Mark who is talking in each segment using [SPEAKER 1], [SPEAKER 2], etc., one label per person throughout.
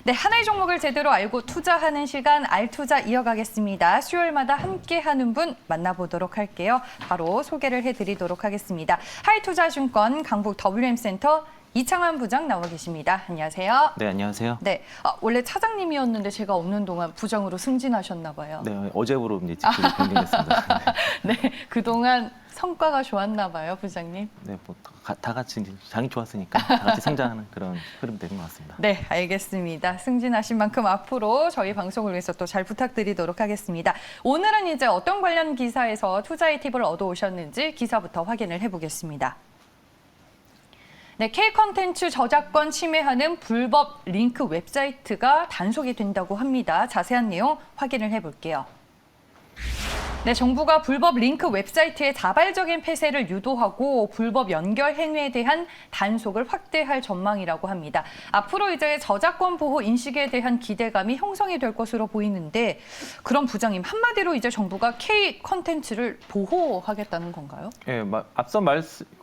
[SPEAKER 1] 네, 하나의 종목을 제대로 알고 투자하는 시간 알투자 이어가겠습니다. 수요일마다 함께하는 분 만나보도록 할게요. 바로 소개를 해드리도록 하겠습니다. 하이투자증권 강북 WM센터 이창환 부장 나와 계십니다. 안녕하세요.
[SPEAKER 2] 네, 안녕하세요.
[SPEAKER 1] 네, 원래 차장님이었는데 제가 없는 동안 부장으로 승진하셨나 봐요.
[SPEAKER 2] 네, 어제부로 이제 직급이 변경됐습니다.
[SPEAKER 1] 네, 그동안 성과가 좋았나 봐요, 부장님.
[SPEAKER 2] 네, 뭐 다 같이 이제 장이 좋았으니까 다 같이 성장하는 그런 흐름이 되는 것 같습니다.
[SPEAKER 1] 네, 알겠습니다. 승진하신 만큼 앞으로 저희 방송을 위해서 또 잘 부탁드리도록 하겠습니다. 오늘은 이제 어떤 관련 기사에서 투자의 팁을 얻어오셨는지 기사부터 확인을 해보겠습니다. 네, K-컨텐츠 저작권 침해하는 불법 링크 웹사이트가 단속이 된다고 합니다. 자세한 내용 확인을 해볼게요. 네, 정부가 불법 링크 웹사이트의 자발적인 폐쇄를 유도하고 불법 연결 행위에 대한 단속을 확대할 전망이라고 합니다. 앞으로 이제 저작권 보호 인식에 대한 기대감이 형성이 될 것으로 보이는데, 그럼 부장님, 한마디로 이제 정부가 K 콘텐츠를 보호하겠다는 건가요?
[SPEAKER 2] 네, 앞서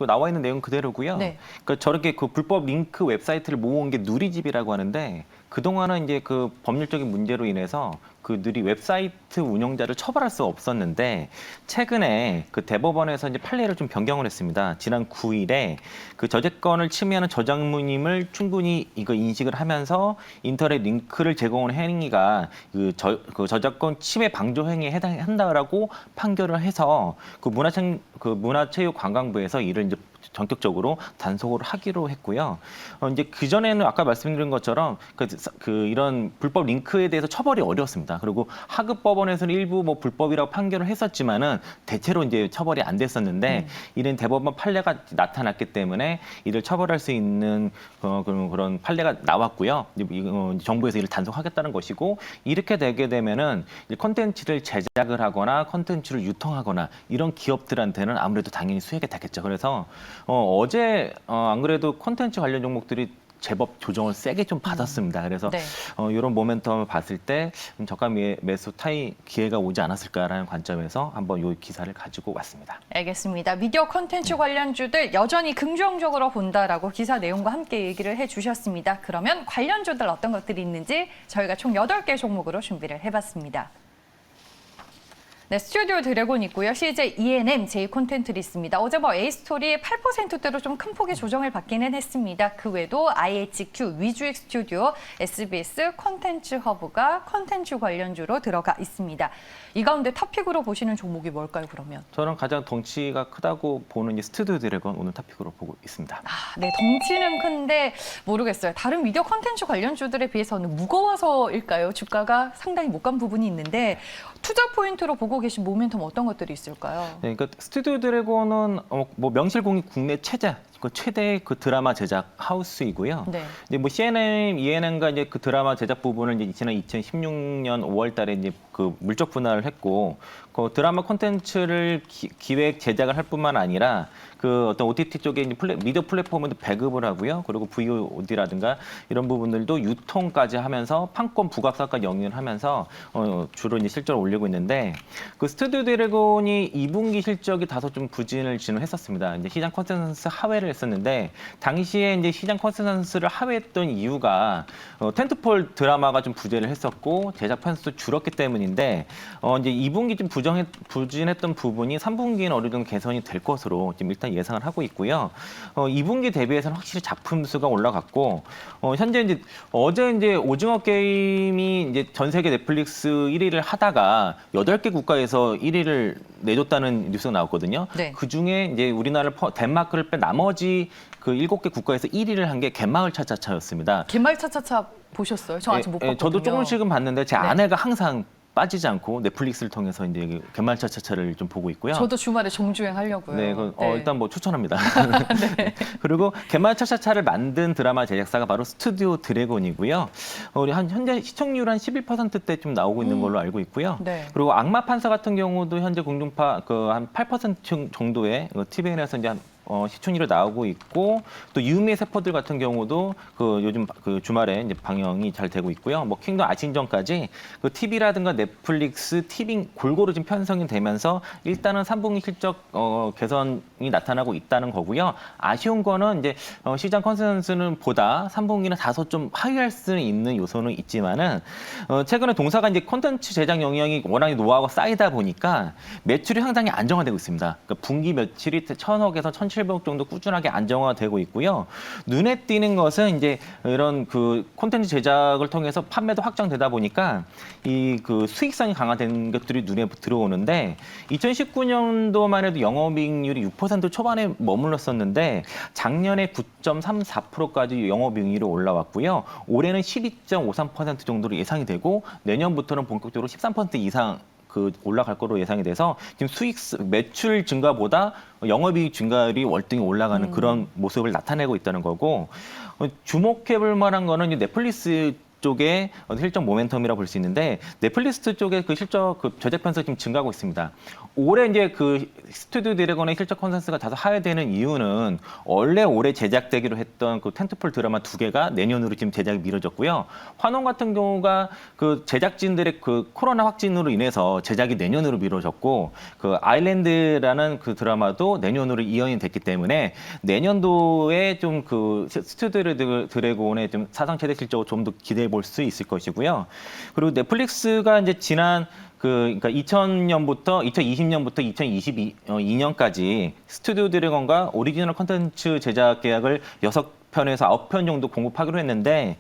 [SPEAKER 2] 나와 있는 내용 그대로고요.
[SPEAKER 1] 네.
[SPEAKER 2] 그러니까 저렇게 그 불법 링크 웹사이트를 모은 게 누리집이라고 하는데, 그동안은 이제 그 법률적인 문제로 인해서 그 누리 웹사이트 운영자를 처벌할 수 없었는데, 최근에 그 대법원에서 이제 판례를 좀 변경을 했습니다. 지난 9일에 그 저작권을 침해하는 저작물임을 충분히 이거 인식을 하면서 인터넷 링크를 제공하는 행위가 그 저작권 침해 방조 행위에 해당한다라고 판결을 해서 그 문화체육관광부에서 이를 이제 전격적으로 단속을 하기로 했고요. 이제 그 전에는 아까 말씀드린 것처럼 이런 불법 링크에 대해서 처벌이 어려웠습니다. 그리고 하급 법원에서는 일부 뭐 불법이라고 판결을 했었지만은 대체로 이제 처벌이 안 됐었는데 이런 대법원 판례가 나타났기 때문에 이를 처벌할 수 있는 그런 판례가 나왔고요. 정부에서 이를 단속하겠다는 것이고, 이렇게 되게 되면은 콘텐츠를 제작을 하거나 콘텐츠를 유통하거나 이런 기업들한테는 아무래도 당연히 수혜가 되겠죠. 그래서 어제 안 그래도 콘텐츠 관련 종목들이 제법 조정을 세게 좀 받았습니다. 그래서
[SPEAKER 1] 네.
[SPEAKER 2] 이런 모멘텀을 봤을 때 저가 매수 타이 기회가 오지 않았을까라는 관점에서 한번 이 기사를 가지고 왔습니다.
[SPEAKER 1] 알겠습니다. 미디어 콘텐츠 관련주들 여전히 긍정적으로 본다라고 기사 내용과 함께 얘기를 해주셨습니다. 그러면 관련주들 어떤 것들이 있는지 저희가 총 8개 종목으로 준비를 해봤습니다. 네, 스튜디오 드래곤 있고요. CJ ENM, J 콘텐츠도 있습니다. 어제 A스토리 8%대로 좀 큰 폭의 조정을 받기는 했습니다. 그 외에도 IHQ, 위주익 스튜디오, SBS 콘텐츠 허브가 콘텐츠 관련주로 들어가 있습니다. 이 가운데 탑픽으로 보시는 종목이 뭘까요, 그러면?
[SPEAKER 2] 저는 가장 덩치가 크다고 보는 이 스튜디오 드래곤 오늘 탑픽으로 보고 있습니다.
[SPEAKER 1] 네, 덩치는 큰데 모르겠어요. 다른 미디어 콘텐츠 관련주들에 비해서는 무거워서일까요? 주가가 상당히 못 간 부분이 있는데 투자 포인트로 보고 계신 모멘텀 어떤 것들이 있을까요?
[SPEAKER 2] 네, 그러니까 스튜디오 드래곤은 뭐 명실공히 국내 최대 그 드라마 제작 하우스이고요.
[SPEAKER 1] 네.
[SPEAKER 2] 이제 뭐 CNN, ENM과 이제 그 드라마 제작 부분을 이제 지난 2016년 5월달에 이제 그 물적 분할을 했고, 그 드라마 콘텐츠를 기획 제작을 할 뿐만 아니라 그 어떤 OTT 쪽에 이제 미디어 플랫폼에도 배급을 하고요. 그리고 VOD라든가 이런 부분들도 유통까지 하면서 판권 부각사까지 영위를 하면서 주로 이제 실적을 올리고 있는데, 그 스튜디오 드래곤이 2분기 실적이 다소 좀 부진을 진행했었습니다. 이제 시장 컨센서스 하회를 했었는데, 당시에 이제 시장 컨센서스를 하회했던 이유가 텐트폴 드라마가 좀 부재를 했었고 제작 편수도 줄었기 때문인데, 이제 2분기 좀 부진했던 부분이 3분기는 어느 정도 개선이 될 것으로 지금 일단 예상을 하고 있고요. 2분기 대비해서는 확실히 작품 수가 올라갔고, 현재 이제 어제 이제 오징어 게임이 이제 전 세계 넷플릭스 1위를 하다가 8개 국가에서 1위를 내줬다는 뉴스가 나왔거든요.
[SPEAKER 1] 네.
[SPEAKER 2] 그 중에 이제 우리나라를 덴마크를 뺀 나머지 그 7개 국가에서 1위를 한 게 갯마을 차차차였습니다.
[SPEAKER 1] 갯마을 차차차 보셨어요? 저 아직 못 봤거든요.
[SPEAKER 2] 저도 조금씩은 봤는데 제 아내가 항상 빠지지 않고 넷플릭스를 통해서 이제 갯마을 차차차를 좀 보고 있고요.
[SPEAKER 1] 저도 주말에 정주행 하려고요.
[SPEAKER 2] 네, 일단 뭐 추천합니다. 네. 그리고 갯마을 차차차를 만든 드라마 제작사가 바로 스튜디오 드래곤이고요. 우리 현재 시청률 한 11%대 좀 나오고 있는 걸로 알고 있고요.
[SPEAKER 1] 네.
[SPEAKER 2] 그리고 악마 판사 같은 경우도 현재 공중파 한 8% 정도의 TVN에서 이제 시청률이 나오고 있고 또 유미의 세포들 같은 경우도 그 요즘 그 주말에 이제 방영이 잘 되고 있고요. 뭐 킹덤 아신전까지 그 TV라든가 넷플릭스, 티빙 골고루 지금 편성이 되면서 일단은 3분기 실적 개선이 나타나고 있다는 거고요. 아쉬운 거는 이제 시장 컨센서스는 보다 3분기는 다소 좀 하회할 수 있는 요소는 있지만은 최근에 동사가 이제 콘텐츠 제작 영역이 워낙에 노하우가 쌓이다 보니까 매출이 상당히 안정화되고 있습니다. 그러니까 분기 매출이 1,000억에서 1,700억 정도 꾸준하게 안정화되고 있고요. 눈에 띄는 것은 이제 이런 그 콘텐츠 제작을 통해서 판매도 확장되다 보니까 이 그 수익성이 강화된 것들이 눈에 들어오는데 2019년도만 해도 영업이익률이 6% 초반에 머물렀었는데 작년에 9.34%까지 영업이익률이 올라왔고요. 올해는 12.53% 정도로 예상이 되고 내년부터는 본격적으로 13% 이상 그 올라갈 거로 예상이 돼서 지금 매출 증가보다 영업이익 증가율이 월등히 올라가는 그런 모습을 나타내고 있다는 거고 주목해볼 만한 거는 이제 넷플릭스 쪽의 실적 모멘텀이라고 볼 수 있는데 넷플릭스 쪽의 그 실적 그 제작 편수가 지금 증가하고 있습니다. 올해 이제 그 스튜디오 드래곤의 실적 컨센서스가 다소 하회되는 이유는 원래 올해 제작되기로 했던 그 텐트폴 드라마 2개가 내년으로 지금 제작이 미뤄졌고요. 환원 같은 경우가 그 제작진들의 그 코로나 확진으로 인해서 제작이 내년으로 미뤄졌고 그 아일랜드라는 그 드라마도 내년으로 이연이 됐기 때문에 내년도에 좀 그 스튜디오 드래곤의 좀 사상 최대 실적을 좀 더 기대해 볼 수 있을 것이고요. 그리고 넷플릭스가 이제 지난 그러니까 2000년부터 2020년부터 2022년까지 스튜디오 드래곤과 오리지널 콘텐츠 제작 계약을 6편에서 9편 정도 공급하기로 했는데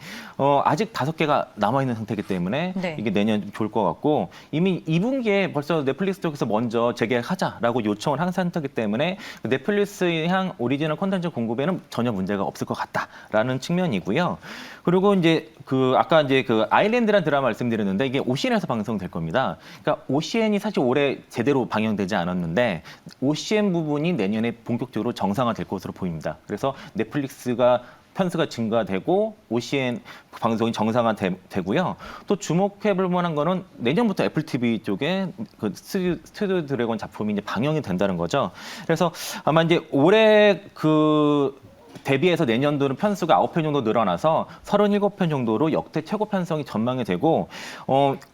[SPEAKER 2] 아직 5개가 남아있는 상태이기 때문에
[SPEAKER 1] 네.
[SPEAKER 2] 이게 내년 좀 좋을 것 같고 이미 2분기에 벌써 넷플릭스 쪽에서 먼저 재계약하자라고 요청을 한 상태이기 때문에 넷플릭스 향 오리지널 콘텐츠 공급에는 전혀 문제가 없을 것 같다라는 측면이고요. 그리고 이제 그 아까 이제 그 아일랜드라는 드라마 말씀드렸는데 이게 OCN에서 방송될 겁니다. 그러니까 OCN이 사실 올해 제대로 방영되지 않았는데 OCN 부분이 내년에 본격적으로 정상화될 것으로 보입니다. 그래서 넷플릭스가 편수가 증가되고 OCN 방송이 정상화되고요. 또 주목해볼 만한 거는 내년부터 애플 TV 쪽에 그 스튜디오 드래곤 작품이 이제 방영이 된다는 거죠. 그래서 아마 이제 올해 그 대비해서 내년도는 편수가 9편 정도 늘어나서 37편 정도로 역대 최고 편성이 전망이 되고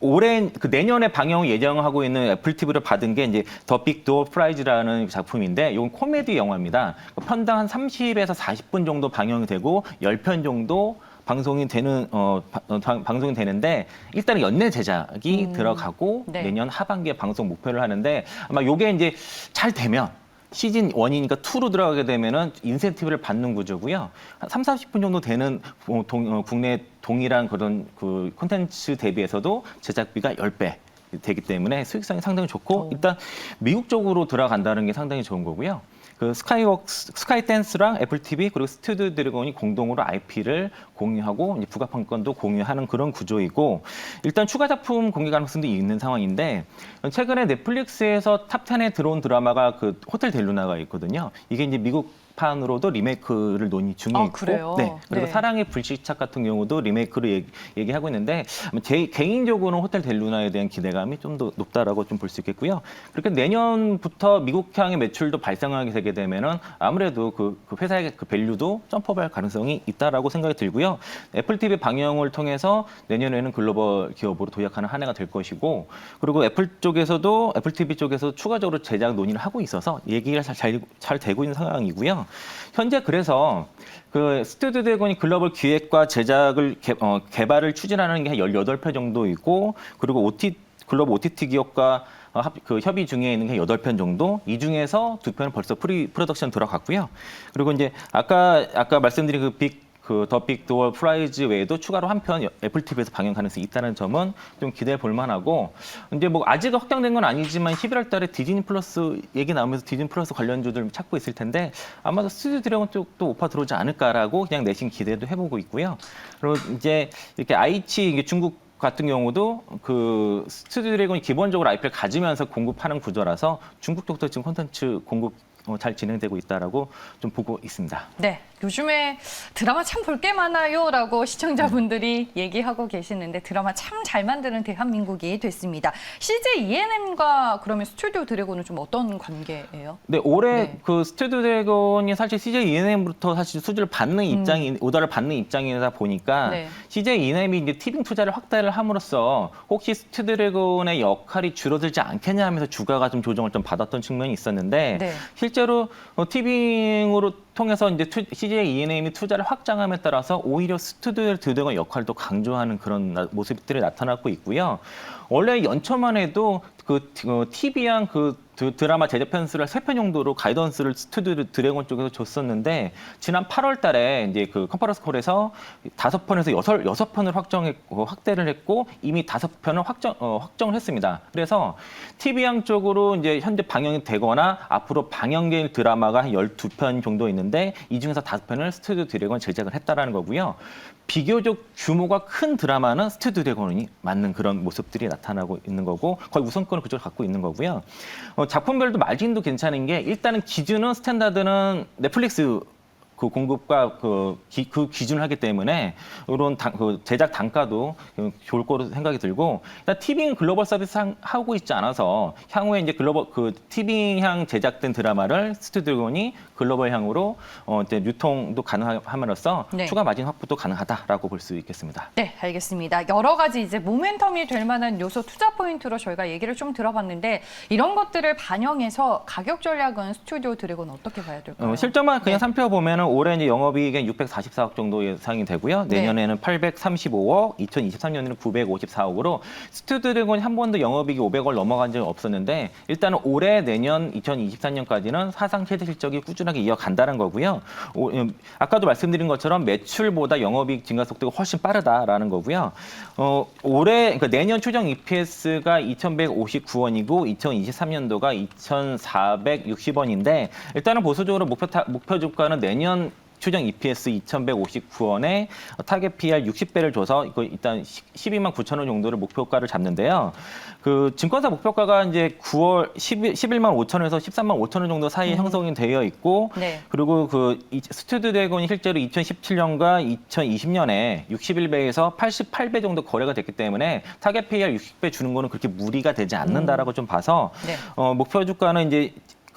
[SPEAKER 2] 올해 그 내년에 방영 예정하고 있는 애플 TV를 받은 게 이제 더 빅 도어 프라이즈라는 작품인데 이건 코미디 영화입니다. 편당 한 30에서 40분 정도 방영이 되고 10편 정도 방송이 되는데 일단은 연내 제작이 들어가고
[SPEAKER 1] 네.
[SPEAKER 2] 내년 하반기에 방송 목표를 하는데 아마 요게 이제 잘 되면 시즌 1이니까 2로 들어가게 되면은 인센티브를 받는 구조고요. 한 30, 40분 정도 되는 국내 동일한 그런 그 콘텐츠 대비해서도 제작비가 10배 되기 때문에 수익성이 상당히 좋고 일단 미국 쪽으로 들어간다는 게 상당히 좋은 거고요. 그 스카이댄스랑 애플 TV 그리고 스튜디오 드래곤이 공동으로 IP를 공유하고 이제 부가판권도 공유하는 그런 구조이고 일단 추가 작품 공개 가능성도 있는 상황인데 최근에 넷플릭스에서 탑 10에 들어온 드라마가 그 호텔 델루나가 있거든요. 이게 이제 미국판으로도 리메이크를 논의 중에 있고,
[SPEAKER 1] 그래요?
[SPEAKER 2] 네. 그리고
[SPEAKER 1] 네.
[SPEAKER 2] 사랑의 불시착 같은 경우도 리메이크를 얘기하고 있는데 제 개인적으로는 호텔 델루나에 대한 기대감이 좀 더 높다라고 좀 볼 수 있겠고요. 그렇게 내년부터 미국향의 매출도 발생하게 되게 되면은 아무래도 그 회사의 그 밸류도 점프할 가능성이 있다라고 생각이 들고요. 애플 TV 방영을 통해서 내년에는 글로벌 기업으로 도약하는 한 해가 될 것이고, 그리고 애플 TV 쪽에서 추가적으로 제작 논의를 하고 있어서 얘기가 잘 되고 있는 상황이고요. 현재 그래서 그 스튜디오 드래곤이 글로벌 기획과 제작을 개발을 추진하는 게 한 18편 정도 있고, 그리고 글로벌 OTT 기업과 그 협의 중에 있는 게 8편 정도, 이 중에서 2편은 벌써 프로덕션 들어갔고요. 그리고 이제 아까 말씀드린 더 빅 도어 프라이즈 외에도 추가로 한 편 애플 TV에서 방영 가능성이 있다는 점은 좀 기대해 볼 만하고, 이제 뭐 아직 확정된 건 아니지만 11월 달에 디즈니 플러스 얘기 나오면서 디즈니 플러스 관련주들 찾고 있을 텐데 아마도 스튜디오 드래곤 쪽도 오파 들어오지 않을까라고 그냥 내심 기대도 해보고 있고요. 그리고 이제 이렇게 아이치 이게 중국 같은 경우도 그 스튜디오 드래곤이 기본적으로 IP를 가지면서 공급하는 구조라서 중국 쪽도 지금 콘텐츠 공급 잘 진행되고 있다라고 좀 보고 있습니다.
[SPEAKER 1] 네. 요즘에 드라마 참 볼 게 많아요라고 시청자분들이 얘기하고 계시는데 드라마 참 잘 만드는 대한민국이 됐습니다. CJ ENM과 그러면 스튜디오 드래곤은 좀 어떤 관계예요?
[SPEAKER 2] 네, 올해
[SPEAKER 1] 네.
[SPEAKER 2] 그 스튜디오 드래곤이 사실 CJ ENM부터 사실 수주를 받는 입장이 오더를 받는 입장이다 보니까
[SPEAKER 1] 네.
[SPEAKER 2] CJ ENM이 이제 티빙 투자를 확대를 함으로써 혹시 스튜디오 드래곤의 역할이 줄어들지 않겠냐 하면서 주가가 좀 조정을 좀 받았던 측면이 있었는데
[SPEAKER 1] 네.
[SPEAKER 2] 실제로 티빙으로 통해서 이제 CJ ENM이 투자를 확장함에 따라서 오히려 스튜디오 드래곤 역할을 또 강조하는 그런 모습들이 나타나고 있고요. 원래 연초만 해도 TV랑 드라마 제작 편수를 3편 정도로 가이던스를 스튜디오 드래곤 쪽에서 줬었는데 지난 8월 달에 이제 그 컨퍼런스 콜에서 5편에서 6편을 확대를 했고 이미 5편을 확정을 했습니다. 그래서 TV양 쪽으로 이제 현재 방영이 되거나 앞으로 방영될 드라마가 한 12편 정도 있는데 이 중에서 5편을 스튜디오 드래곤 제작을 했다라는 거고요. 비교적 규모가 큰 드라마는 스튜디오 드래곤이 맞는 그런 모습들이 나타나고 있는 거고 거의 우선권을 그쪽으로 갖고 있는 거고요. 작품별도 마진도 괜찮은 게 일단은 기준은 스탠다드는 넷플릭스 그 공급과 그 기준을 하기 때문에 이런 제작 단가도 좋을 거로 생각이 들고 일단 티빙 글로벌 서비스 하고 있지 않아서 향후에 이제 티빙향 제작된 드라마를 스튜디오니 글로벌향으로 이제 유통도 가능함으로써
[SPEAKER 1] 네.
[SPEAKER 2] 추가 마진 확보도 가능하다라고 볼 수 있겠습니다.
[SPEAKER 1] 네, 알겠습니다. 여러 가지 이제 모멘텀이 될 만한 요소 투자 포인트로 저희가 얘기를 좀 들어봤는데 이런 것들을 반영해서 가격 전략은 스튜디오 드래곤 어떻게 봐야 될까요?
[SPEAKER 2] 실적만 그냥
[SPEAKER 1] 네.
[SPEAKER 2] 살펴보면은 올해 이제 영업이익은 644억 정도 예상이 되고요. 내년에는 835억, 2023년에는 954억으로 스튜디오 드래곤이 한 번도 영업이익이 500억 넘어간 적이 없었는데 일단은 올해 내년 2023년까지는 사상 최대 실적이 꾸준하게 이어간다는 거고요. 아까도 말씀드린 것처럼 매출보다 영업이익 증가 속도가 훨씬 빠르다라는 거고요. 올해 그러니까 내년 추정 EPS가 2,159원이고 2023년도가 2,460원인데 일단은 보수적으로 목표 주가는 내년 추정 EPS 2,159원에 타겟 PR 60배를 줘서 이거 일단 12만 9천 원 정도를 목표가를 잡는데요. 그 증권사 목표가가 이제 9월 11만 5천 원에서 13만 5천 원 정도 사이에 형성이 되어 있고
[SPEAKER 1] 네.
[SPEAKER 2] 그리고 스튜디오 드래곤이 실제로 2017년과 2020년에 61배에서 88배 정도 거래가 됐기 때문에 타겟 PR 60배 주는 거는 그렇게 무리가 되지 않는다라고 좀 봐서
[SPEAKER 1] 네.
[SPEAKER 2] 목표 주가는 이제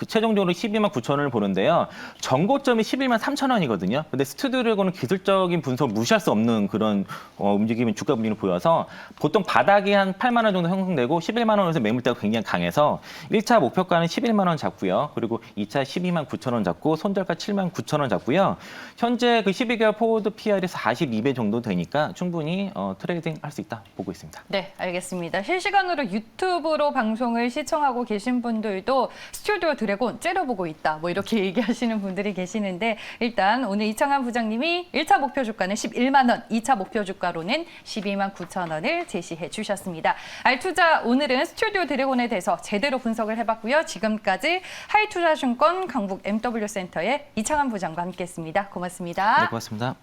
[SPEAKER 2] 최종적으로 12만 9천 원을 보는데요. 전고점이 11만 3천 원이거든요. 근데 스튜디오 드래곤은 기술적인 분석을 무시할 수 없는 그런 움직임이 주가 움직임을 보여서 보통 바닥이 한 8만 원 정도 형성되고 11만 원에서 매물대가 굉장히 강해서 1차 목표가는 11만 원 잡고요. 그리고 2차 12만 9천 원 잡고 손절가 7만 9천 원 잡고요. 현재 그 12개월 포워드 PR이 42배 정도 되니까 충분히 트레이딩 할 수 있다 보고 있습니다.
[SPEAKER 1] 네, 알겠습니다. 실시간으로 유튜브로 방송을 시청하고 계신 분들도 스튜디오 드래곤 째려보고 있다. 뭐 이렇게 얘기하시는 분들이 계시는데 일단 오늘 이창환 부장님이 1차 목표 주가는 11만 원, 2차 목표 주가로는 12만 9천 원을 제시해 주셨습니다. 알투자 오늘은 스튜디오 드래곤에 대해서 제대로 분석을 해봤고요. 지금까지 하이투자증권 강북 MW센터의 이창환 부장과 함께했습니다. 고맙습니다.
[SPEAKER 2] 네, 고맙습니다.